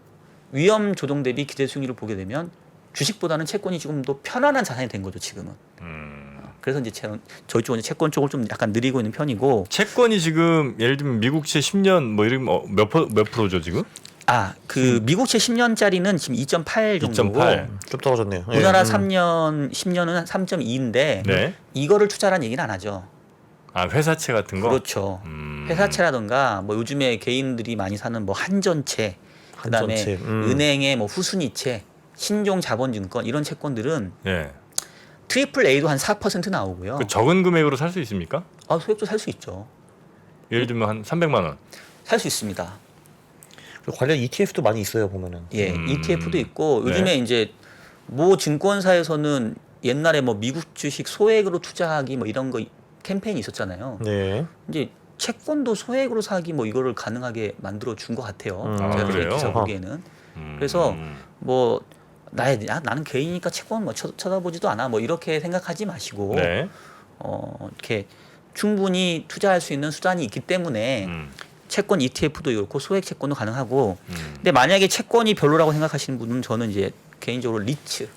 위험 조정 대비 기대 수익률을 보게 되면 주식보다는 채권이 조금 더 편안한 자산이 된 거죠, 지금은. 그래서 이제 저희 쪽은 채권 쪽을 좀 약간 느리고 있는 편이고. 채권이 지금 예를 들면 미국채 10년 뭐 이러면 몇 프로죠 지금? 그 미국채 10년짜리는 지금 2.8 정도고 2.8. 좀 떨어졌네요. 예. 우리나라 3년 10년은 3.2인데 네. 이거를 투자라는 얘기는 안 하죠. 회사채 같은 거. 그렇죠. 회사채라든가 뭐 요즘에 개인들이 많이 사는 뭐 한전채, 그다음에 한전채, 은행의 뭐 후순위채, 신종 자본증권 이런 채권들은 네. 트리플 A도 한 4% 나오고요. 그 적은 금액으로 살 수 있습니까? 소액도 살 수 있죠. 예를 들면 한 300만 원. 살 수 있습니다. 그리고 관련 ETF도 많이 있어요 보면은. 예, ETF도 있고 네. 요즘에 이제 모 증권사에서는 옛날에 뭐 미국 주식 소액으로 투자하기 뭐 이런 거 캠페인이 있었잖아요. 네. 이제 채권도 소액으로 사기 뭐 이거를 가능하게 만들어 준 것 같아요. 아, 제가 그래요? 기사 보기에는. 그래서 나는 개인이니까 채권 뭐 쳐다보지도 않아 뭐 이렇게 생각하지 마시고 네. 이렇게 충분히 투자할 수 있는 수단이 있기 때문에 채권 ETF도 그렇고 소액 채권도 가능하고 근데 만약에 채권이 별로라고 생각하시는 분은 저는 이제 개인적으로 리츠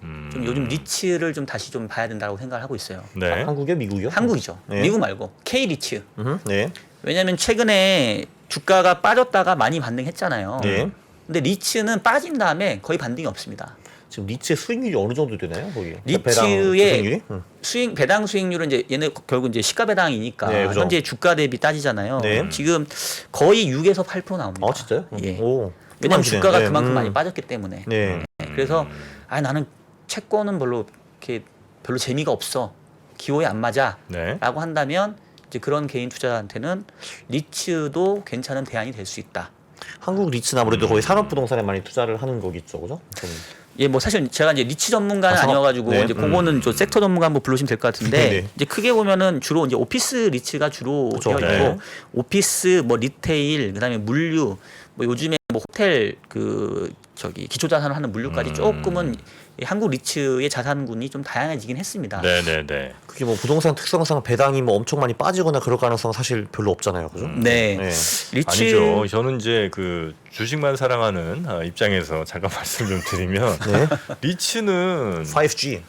좀 요즘 리츠를 좀 다시 좀 봐야 된다고 생각을 하고 있어요. 네. 한국이요, 미국이요? 한국이죠. 네. 미국 말고 K 리츠. 네. 왜냐하면 최근에 주가가 빠졌다가 많이 반등했잖아요. 네. 근데 리츠는 빠진 다음에 거의 반등이 없습니다. 지금 리츠의 수익률이 어느 정도 되나요, 거기? 리츠의 수익률이? 배당 수익률은 이제 얘네 결국 이제 시가 배당이니까 네, 그죠. 현재 주가 대비 따지잖아요. 네. 지금 거의 6에서 8% 나옵니다. 아, 진짜요? 예. 오. 왜냐하면 주가가 네. 그만큼 많이 빠졌기 때문에. 네. 그래서 나는 채권은 별로 재미가 없어. 기호에 안 맞아라고 네. 한다면 이제 그런 개인 투자자한테는 리츠도 괜찮은 대안이 될 수 있다. 한국 리츠는 아무래도 거의 산업부동산에 많이 투자를 하는 거겠죠, 그죠? 예, 뭐 사실 제가 이제 리츠 전문가는 산업- 아니어가지고 네. 이제 그거는 좀 섹터 전문가 한번 부르시면 될 것 같은데 네. 이제 크게 보면은 주로 이제 오피스 리츠가 주로 그쵸. 되어 있고 네. 오피스 뭐 리테일 그다음에 물류 뭐 요즘에 뭐 호텔 기초자산을 하는 물류까지 조금은 이 한국 리츠의 자산군이 좀 다양해지긴 했습니다. 네네네. 그게 뭐 부동산 특성상 배당이 뭐 엄청 많이 빠지거나 그럴 가능성 사실 별로 없잖아요, 그죠? 네. 네. 리츠 아니죠. 저는 이제 그 주식만 사랑하는 입장에서 잠깐 말씀 좀 드리면 네. 리츠는 5G.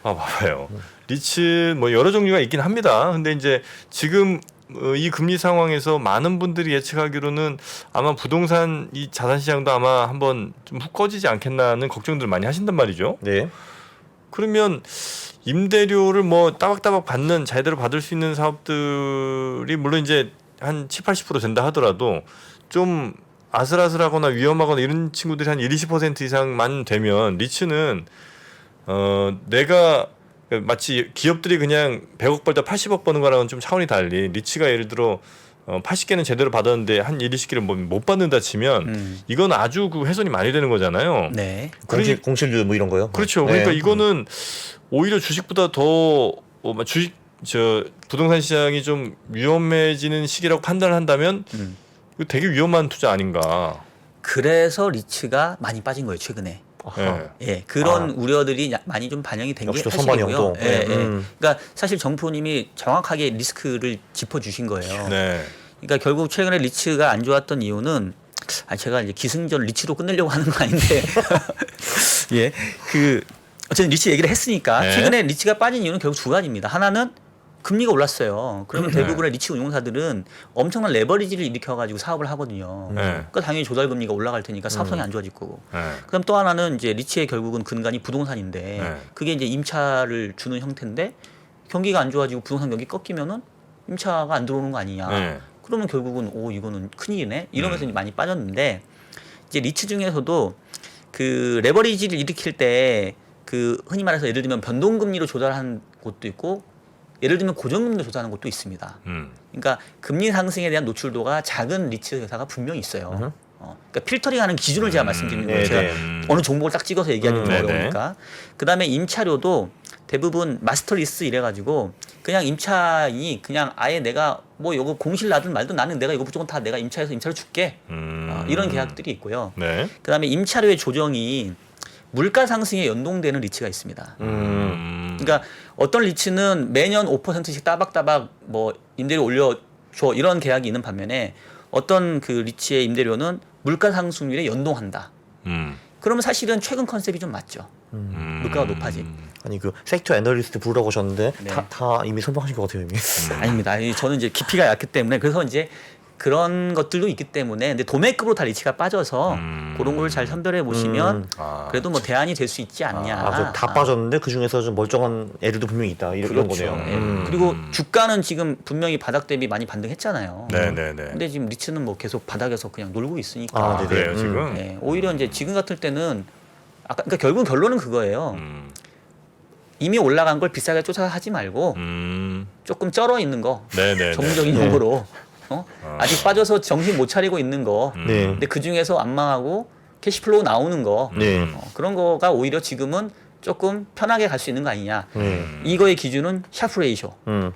봐봐요. 리츠 뭐 여러 종류가 있긴 합니다. 근데 이제 지금 이 금리 상황에서 많은 분들이 예측하기로는 아마 부동산 이 자산 시장도 아마 한번 좀 훅 꺼지지 않겠나는 걱정들 많이 하신단 말이죠. 네. 그러면 임대료를 뭐 따박따박 받는 제대로 받을 수 있는 사업들이 물론 이제 한 7-80% 된다 하더라도 좀 아슬아슬하거나 위험하거나 이런 친구들이 한 20% 이상만 되면 리츠는 내가 마치 기업들이 그냥 100억 벌다 80억 버는 거랑은 좀 차원이 달리 리츠가 예를 들어 80개는 제대로 받았는데 한 20개를 못 받는다 치면 이건 아주 그 훼손이 많이 되는 거잖아요. 네. 공실률 뭐 이런 거요? 그렇죠. 네. 그러니까 이거는 오히려 주식보다 더 부동산 시장이 좀 위험해지는 시기라고 판단을 한다면 이거 되게 위험한 투자 아닌가. 그래서 리츠가 많이 빠진 거예요 최근에. 아하. 예. 예, 그런 우려들이 많이 좀 반영이 된 게 역시 또 선반영 사실이고요. 또. 예, 예. 그러니까 사실 정프님이 정확하게 리스크를 짚어주신 거예요. 네. 그러니까 결국 최근에 리츠가 안 좋았던 이유는 제가 이제 기승전 리츠로 끝내려고 하는 거 아닌데 예, 어쨌든 리츠 얘기를 했으니까 네. 최근에 리츠가 빠진 이유는 결국 두 가지입니다. 하나는 금리가 올랐어요. 그러면 대부분의 리츠 운용사들은 엄청난 레버리지를 일으켜가지고 사업을 하거든요. 네. 그러니까 당연히 조달 금리가 올라갈 테니까 사업성이 안 좋아질 거고. 네. 그럼 또 하나는 이제 리츠의 결국은 근간이 부동산인데 네. 그게 이제 임차를 주는 형태인데 경기가 안 좋아지고 부동산 경기 꺾이면은 임차가 안 들어오는 거 아니냐. 네. 그러면 결국은 이거는 큰일이네. 이러면서 이제 많이 빠졌는데 이제 리츠 중에서도 그 레버리지를 일으킬 때 흔히 말해서 예를 들면 변동금리로 조달하는 곳도 있고 예를 들면 고정금리로 조달하는 곳도 있습니다. 그러니까 금리 상승에 대한 노출도가 작은 리츠 회사가 분명히 있어요. 그러니까 필터링하는 기준을 제가 말씀드리는 거예요. 네, 제가 네. 어느 종목을 딱 찍어서 얘기하는 건 네네. 어려우니까. 그다음에 임차료도 대부분 마스터 리스 이래가지고 그냥 임차인이 그냥 아예 내가 뭐 이거 공실 나든 말든 나는 내가 이거 무조건 다 내가 임차해서 임차를 줄게. 이런 계약들이 있고요. 네. 그다음에 임차료의 조정이 물가 상승에 연동되는 리츠가 있습니다. 그러니까 어떤 리츠는 매년 5%씩 따박따박 뭐 임대료 올려줘 이런 계약이 있는 반면에 어떤 그 리츠의 임대료는 물가 상승률에 연동한다. 그러면 사실은 최근 컨셉이 좀 맞죠. 물가가 높아짐. 아니 그 섹터 애널리스트 부르라고 하셨는데 네. 다 이미 설명하신 것 같아요, 이미. 아닙니다. 저는 이제 깊이가 얇기 때문에 그래서 이제 그런 것들도 있기 때문에 근데 도매급으로 다 리츠가 빠져서 그런 걸 잘 선별해 보시면 그래도 뭐 대안이 될 수 있지 않냐. 다 빠졌는데 그 중에서 좀 멀쩡한 애들도 분명히 있다. 이런 그렇죠. 거네요. 예. 그리고 주가는 지금 분명히 바닥 대비 많이 반등했잖아요. 네네네. 근데 지금 리츠는 뭐 계속 바닥에서 그냥 놀고 있으니까. 아, 네네. 그래요 지금. 예, 오히려 이제 지금 같을 때는 그러니까 결국 결론은 그거예요. 이미 올라간 걸 비싸게 쫓아하지 말고 조금 쩔어 있는 거, 네네네. 정적인 용어로 아직 빠져서 정신 못 차리고 있는 거. 네. 근데 그 중에서 안 망하고 캐시플로우 나오는 거 네. 그런 거가 오히려 지금은 조금 편하게 갈 수 있는 거 아니냐. 이거의 기준은 샤프 레이쇼.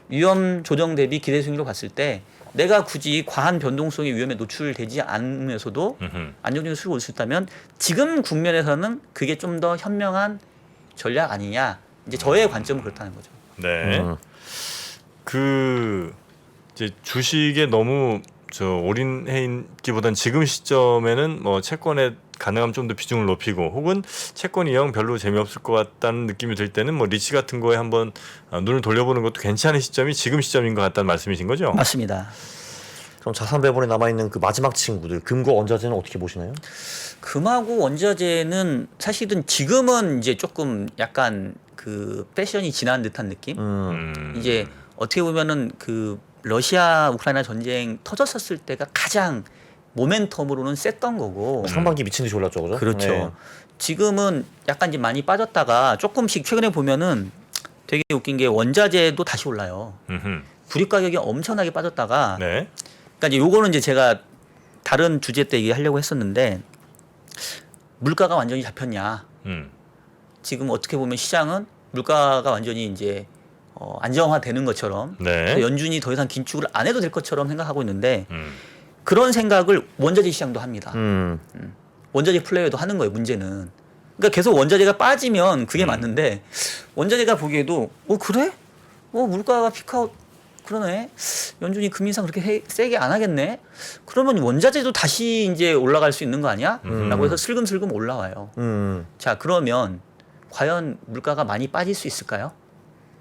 위험 조정 대비 기대 수익률로 봤을 때 내가 굳이 과한 변동성의 위험에 노출되지 않으면서도 안정적인 수익을 올 수 있다면 지금 국면에서는 그게 좀 더 현명한 전략 아니냐. 이제 저의 관점은 그렇다는 거죠. 네. 그 이제 주식에 너무 올인해 있기보단 지금 시점에는 뭐 채권에 가능하면 좀 더 비중을 높이고 혹은 채권이 영 별로 재미없을 것 같다는 느낌이 들 때는 뭐 리츠 같은 거에 한번 눈을 돌려보는 것도 괜찮은 시점이 지금 시점인 것 같다는 말씀이신 거죠? 맞습니다. 그럼 자산 배분에 남아 있는 그 마지막 친구들 금과 원자재는 어떻게 보시나요? 금하고 원자재는 사실은 지금은 이제 조금 약간 그 패션이 지난 듯한 느낌? 이제 어떻게 보면은 그 러시아 우크라이나 전쟁 터졌었을 때가 가장 모멘텀으로는 셌던 거고. 상반기 미친 듯이 올랐죠, 그죠? 그렇죠. 네. 지금은 약간 이제 많이 빠졌다가 조금씩 최근에 보면은 되게 웃긴 게 원자재도 다시 올라요. 구리 가격이 엄청나게 빠졌다가 네. 그러니까 이제 요거는 이제 제가 다른 주제 때 얘기하려고 했었는데 물가가 완전히 잡혔냐. 지금 어떻게 보면 시장은 물가가 완전히 이제 안정화되는 것처럼 네. 그래서 연준이 더 이상 긴축을 안 해도 될 것처럼 생각하고 있는데 그런 생각을 원자재 시장도 합니다. 원자재 플레이어도 하는 거예요. 문제는. 그러니까 계속 원자재가 빠지면 그게 맞는데 원자재가 보기에도 그래? 물가가 피크아웃 그러네. 연준이 금리 인상 그렇게 세게 안 하겠네. 그러면 원자재도 다시 이제 올라갈 수 있는 거 아니야? 라고 해서 슬금슬금 올라와요. 자, 그러면 과연 물가가 많이 빠질 수 있을까요?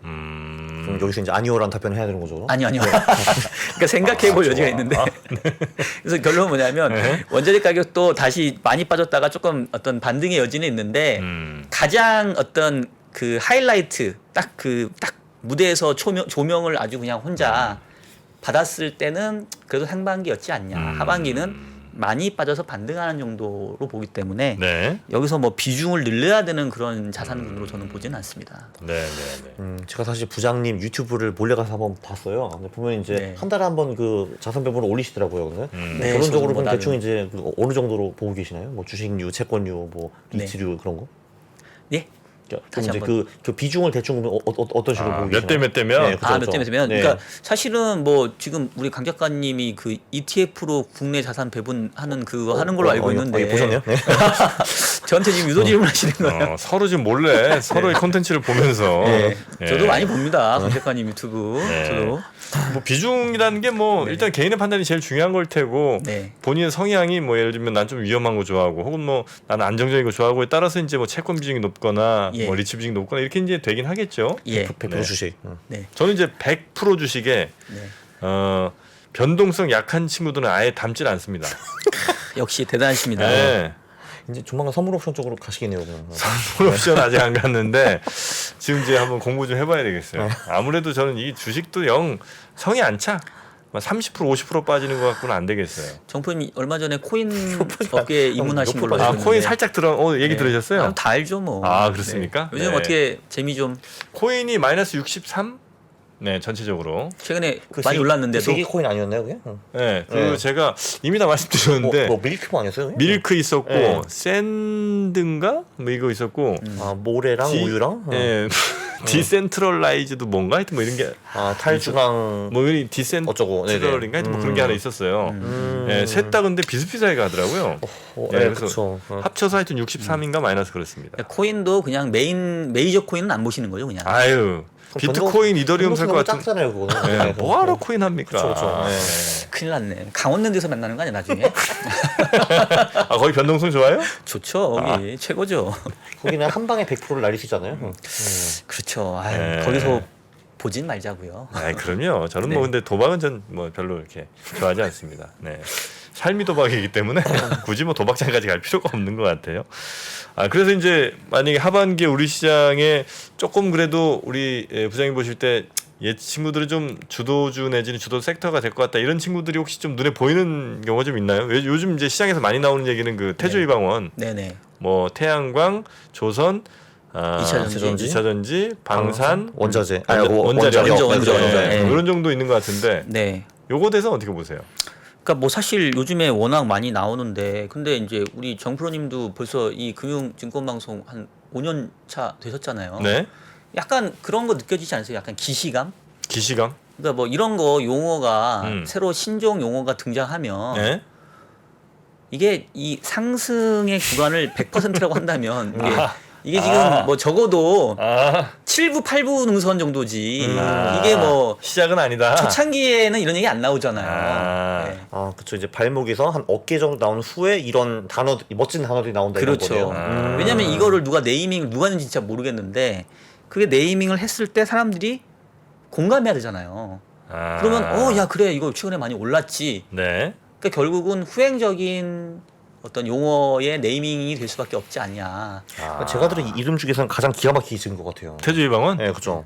그럼 여기서 이제 아니오라는 답변을 해야 되는 거죠? 아니요. 그러니까 생각해 볼 여지가 있는데. 그래서 결론은 뭐냐면 원자재 가격도 다시 많이 빠졌다가 조금 어떤 반등의 여지는 있는데 가장 어떤 그 하이라이트 딱 무대에서 조명을 아주 그냥 혼자 받았을 때는 그래도 상반기였지 않냐. 하반기는 많이 빠져서 반등하는 정도로 보기 때문에 네. 여기서 뭐 비중을 늘려야 되는 그런 자산군으로 저는 보지는 않습니다. 네. 제가 사실 부장님 유튜브를 몰래 가서 한번 봤어요. 근데 보면 이제 네. 한 달에 한 번 그 자산 배분을 올리시더라고요. 근데 네, 결론적으로 그럼 저도 대충 이제 그 어느 정도로 보고 계시나요? 뭐 주식류, 채권류, 뭐 리츠류 그런 거? 예. 그럼 다시 이제 한번. 그 비중을 대충 어떤 식으로 보고 계시나요? 몇 대 몇대면? 네, 그죠, 몇 대 그죠. 몇이면 네. 그러니까 사실은 뭐 지금 우리 강 작가님이 그 ETF로 국내 자산 배분하는 그거 하는 걸로 알고 있는데 보셨네요? 네. 저한테 지금 유도 질문하시는 거예요. 서로 지금 몰래 서로의 콘텐츠를 보면서 네. 예. 저도 많이 봅니다. 강 작가님 유튜브. 네. 저도. 뭐 비중이라는 게 뭐 일단 개인의 판단이 제일 중요한 걸 테고 네. 본인의 성향이 뭐 예를 들면 난 좀 위험한 거 좋아하고 혹은 뭐 나는 안정적인 거 좋아하고에 따라서 이제 뭐 채권 비중이 높거나 예. 뭐 리츠 비중이 높거나 이렇게 이제 되긴 하겠죠. 예. 100% 네. 주식. 네. 저는 이제 100% 주식에 네. 변동성 약한 친구들은 아예 담질 않습니다. 역시 대단하십니다. 네. 이제 조만간 선물 옵션 쪽으로 가시겠네요. 그냥. 선물 옵션 아직 안 갔는데 지금 이제 한번 공부 좀 해봐야 되겠어요. 아무래도 저는 이 주식도 영 성이 안 차. 30% 50% 빠지는 것 갖고는 안 되겠어요. 정프님 얼마 전에 코인 업계에 입문하신 몇 걸로 프로 아 알고 코인 있는데. 살짝 얘기 들으셨어요? 다 알죠 뭐. 아, 그렇습니까? 네. 요즘 네. 어떻게 재미 좀 코인이 마이너스 63? 네, 전체적으로. 최근에 그 많이 올랐는데도 세계 코인 아니었나요, 그게? 네, 네. 제가 이미 다 말씀드렸는데 뭐 밀크만 아니었어요? 그게? 밀크 있었고 네. 샌드인가 뭐 이거 있었고 아 모래랑 우유랑. 예, 디센트럴라이즈도 뭔가 하여튼 뭐 이런 게 아 탈주랑 뭐 어쩌고, 디센트럴인가 하여튼 뭐 그런 게 하나 있었어요. 예, 셋 다 근데 비슷비슷하게 가더라고요. 예, 네, 그래서 그렇죠. 합쳐서 하여튼 63인가 마이너스 그렇습니다. 코인도 그냥 메이저 코인은 안 보시는 거죠 그냥. 아유, 비트코인, 이더리움 살 것 같은. 작잖아요, 그거는. 예, 뭐하러 코인 합니까? 그쵸, 그쵸. 아, 네. 큰일 났네. 강원랜드에서 데서 만나는 거 아니야 나중에? 아, 거기 변동성 좋아요? 좋죠. 거기 최고죠. 거기는 한 방에 100%를 날리시잖아요. 그렇죠. 아유, 네. 거기서 보진 말자고요. 아, 그럼요. 저는 네. 뭐 근데 도박은 전 뭐 별로 이렇게 좋아하지 않습니다. 네. 삶이 도박이기 때문에 굳이 뭐 도박장까지 갈 필요가 없는 것 같아요. 아, 그래서 이제 만약에 하반기에 우리 시장에 조금 그래도 우리 부장님 보실 때 옛 친구들은 좀 주도주 내지는 주도 섹터가 될 것 같다 이런 친구들이 혹시 좀 눈에 보이는 경우가 좀 있나요? 요즘 이제 시장에서 많이 나오는 얘기는 그 태조이방원, 네네. 뭐 태양광, 조선, 이차전지. 2차전지, 방산, 원자재, 원자력, 원자력. 네. 네. 이런 정도 있는 것 같은데 네. 요거 대해서 어떻게 보세요? 그러니까 뭐 사실 요즘에 워낙 많이 나오는데 근데 이제 우리 정프로님도 벌써 이 금융증권방송 한 5년 차 되셨잖아요. 네. 약간 그런 거 느껴지지 않으세요? 약간 기시감? 기시감. 그러니까 뭐 이런 거 용어가 음. 새로 신종 용어가 등장하면 네. 이게 이 상승의 구간을 100%라고 한다면 이게 지금 아. 뭐 적어도 아 7부 8부 능선 정도지 이게 뭐 시작은 아니다. 초창기에는 이런 얘기 안 나오잖아요. 아. 네. 아, 그쵸. 이제 발목에서 한 어깨 정도 나온 후에 이런 단어, 멋진 단어들이 나온다 이런 그렇죠. 거네요. 왜냐하면 이거를 누가 네이밍을 누가 했는지 진짜 모르겠는데 그게 네이밍을 했을 때 사람들이 공감해야 되잖아요. 아. 그러면 야 그래 이거 최근에 많이 올랐지. 네. 그러니까 결국은 후행적인 어떤 용어의 네이밍이 될 수밖에 없지 않냐. 아. 제가 들은 이 이름 중에서는 가장 기가 막히게 지은 것 같아요. 태조 이방원? 네, 그죠.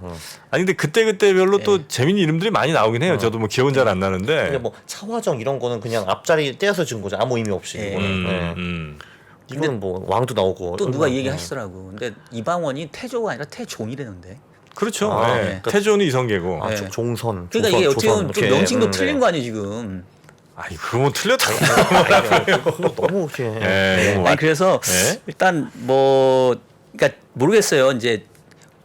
아니 근데 그때별로 또 재밌는 이름들이 많이 나오긴 해요. 저도 뭐 기억은 잘 안 나는데. 근데 뭐 차화정 이런 거는 그냥 앞자리 떼어서 지은 거죠. 아무 의미 없이. 예. 이거는. 네. 이거는 뭐 왕도 나오고 또 누가 이 얘기 하시더라고. 근데 이방원이 태조가 아니라 태종이라는데. 그렇죠. 아, 네. 그러니까- 태조는 이성계고. 아, 네. 종선. 그러니까 조선, 이게 어떻게 보면 조선 좀 이렇게. 명칭도 틀린 네. 거 아니에요 지금. 아니 그거 틀렸다고. 그거 너무 이렇게. 네. 아니 그래서 네. 일단 뭐 그러니까 모르겠어요. 이제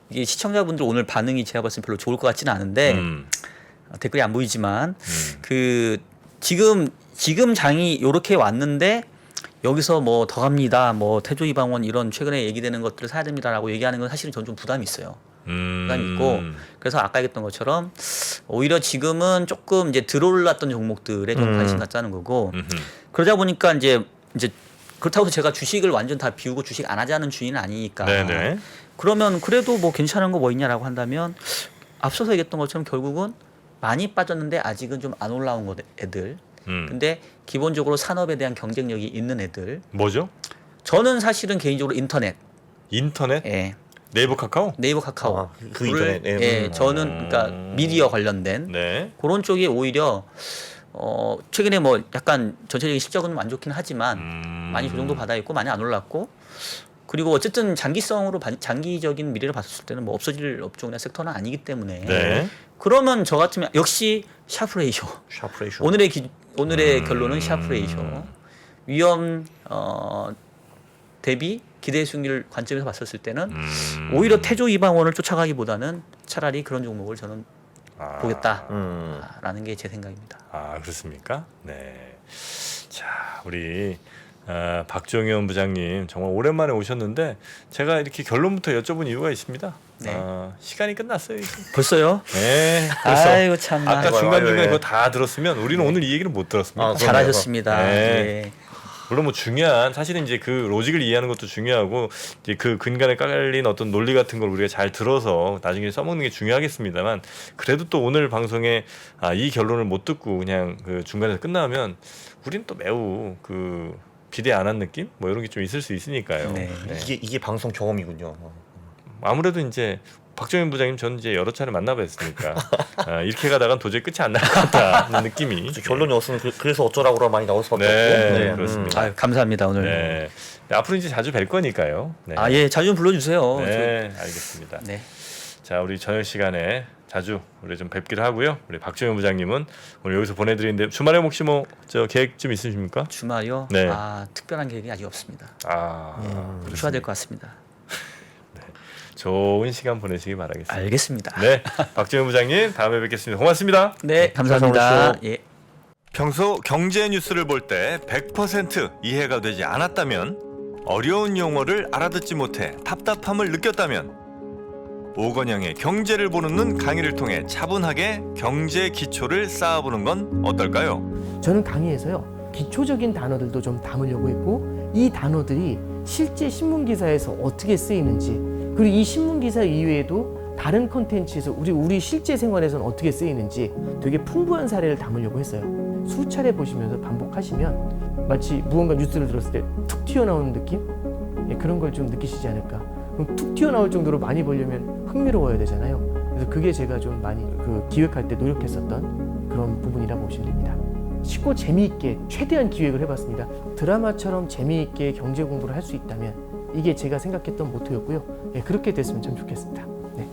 이게 시청자분들 오늘 반응이 제가 봤을 때 별로 좋을 것 같지는 않은데 댓글이 안 보이지만 그 지금 장이 요렇게 왔는데 여기서 뭐 더 갑니다. 뭐 태조 이방원 이런 최근에 얘기되는 것들을 사야 됩니다라고 얘기하는 건 사실은 저는 좀 부담이 있어요. 부담이 있고 그래서 아까 얘기했던 것처럼 오히려 지금은 조금 이제 들어올랐던 종목들에 좀 관심 갖자는 거고 그러다 보니까 이제 그렇다고 해서 제가 주식을 완전 다 비우고 주식 안 하자는 주의는 아니니까 네네. 그러면 그래도 뭐 괜찮은 거 뭐 있냐라고 한다면 앞서서 얘기했던 것처럼 결국은 많이 빠졌는데 아직은 좀 안 올라온 거 애들 근데 기본적으로 산업에 대한 경쟁력이 있는 애들 뭐죠? 저는 사실은 개인적으로 인터넷 인터넷? 예. 네이버 카카오? 네이버 카카오 아, 그 이전에. 네. 예, 저는 그러니까 미디어 관련된 네. 그런 쪽이 오히려 최근에 뭐 약간 전체적인 실적은 안 좋긴 하지만 많이 조정도 받아 있고 많이 안 올랐고 그리고 어쨌든 장기적인 미래를 봤을 때는 뭐 없어질 업종이나 섹터는 아니기 때문에 네. 그러면 저 같으면 역시 샤프 레이쇼 샤프레이션. 오늘의 결론은 샤프 레이쇼 위험 대비 기대 수익률 관점에서 봤었을 때는 오히려 태조 이방원을 쫓아가기보다는 차라리 그런 종목을 저는 보겠다라는 게 제 생각입니다. 아 그렇습니까? 네. 자 우리 박종현 부장님 정말 오랜만에 오셨는데 제가 이렇게 결론부터 여쭤본 이유가 있습니다. 네. 시간이 끝났어요. 이제. 벌써요? 네. 그래서 아이고 참나. 아까 아이고, 중간 중간에 아이고, 그거 다 들었으면 우리는 오늘 이 얘기를 못 들었습니다. 아, 잘하셨습니다. 네. 예. 물론 뭐 중요한 사실은 이제 그 로직을 이해하는 것도 중요하고 이제 그 근간에 깔린 어떤 논리 같은 걸 우리가 잘 들어서 나중에 써먹는 게 중요하겠습니다만 그래도 또 오늘 방송에 이 결론을 못 듣고 그냥 그 중간에서 끝나면 우리는 또 매우 그 기대 안 한 느낌 뭐 이런 게 좀 있을 수 있으니까요. 네. 이게 방송 경험이군요. 아무래도 이제 박정현 부장님 저는 이제 여러 차례 만나뵀으니까 이렇게 가다간 도저히 끝이 안 날 것 같다는 느낌이 결론이 없으면 그래서 어쩌라고라 많이 나올 수밖에 네, 없고. 그렇습니다. 아유, 감사합니다 오늘. 네. 네, 앞으로 이제 자주 뵐 거니까요. 네. 아 예, 자주 좀 불러주세요. 네, 알겠습니다. 네. 자, 우리 저녁 시간에 자주 우리 좀 뵙기로 하고요. 우리 박정현 부장님은 오늘 여기서 보내드리는데 주말에 혹시 뭐 저 계획 좀 있으십니까? 주말이요? 네. 특별한 계획이 아직 없습니다. 쉬어야 될 것 같습니다. 좋은 시간 보내시기 바라겠습니다. 알겠습니다. 네, 박정현 부장님 다음에 뵙겠습니다. 고맙습니다. 네, 감사합니다. 예. 평소 경제 뉴스를 볼 때 100% 이해가 되지 않았다면, 어려운 용어를 알아듣지 못해 답답함을 느꼈다면, 오건영의 경제를 보는 눈 강의를 통해 차분하게 경제 기초를 쌓아보는 건 어떨까요? 저는 강의에서요 기초적인 단어들도 좀 담으려고 했고 이 단어들이 실제 신문 기사에서 어떻게 쓰이는지 그리고 이 신문 기사 이외에도 다른 콘텐츠에서 우리 실제 생활에서는 어떻게 쓰이는지 되게 풍부한 사례를 담으려고 했어요. 수차례 보시면서 반복하시면 마치 무언가 뉴스를 들었을 때 툭 튀어나오는 느낌? 예, 그런 걸 좀 느끼시지 않을까. 그럼 툭 튀어나올 정도로 많이 보려면 흥미로워야 되잖아요. 그래서 그게 제가 좀 많이 기획할 때 노력했었던 그런 부분이라고 보시면 됩니다. 쉽고 재미있게 최대한 기획을 해봤습니다. 드라마처럼 재미있게 경제 공부를 할 수 있다면 이게 제가 생각했던 모토였고요. 예, 그렇게 됐으면 참 좋겠습니다. 네.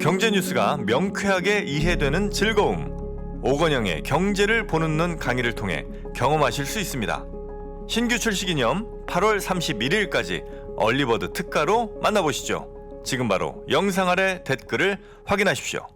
경제 뉴스가 명쾌하게 이해되는 즐거움. 오건영의 경제를 보는 눈 강의를 통해 경험하실 수 있습니다. 신규 출시 기념 8월 31일까지 얼리버드 특가로 만나보시죠. 지금 바로 영상 아래 댓글을 확인하십시오.